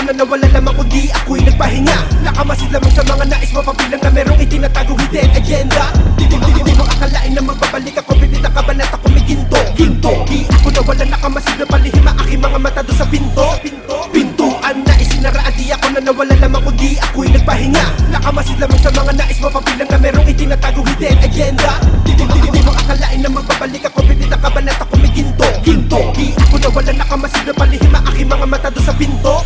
na nawala lamang kundi ako'y nagpahinga. Nakamasid lamang sa mga nais mapabilang na merong itinatagong hidden agenda. Di mo akalain na magbabalik ako, bibita ka ba na ako may ginto? Di ako nawala, nakamasid na palihim ang aking mga mata doon sa pinto. Pintuan na isinaraan, di ako na nawala lamang kundi ako'y nagpahinga. Nakamasid lamang sa mga nais mapabilang na merong itinatagong hidden agenda. Di mo akalain na magbabalik ako, bibita ka ba na ako may ginto? Di ako nawala, nakamasid na palihim ang aking mga mata doon sa pinto.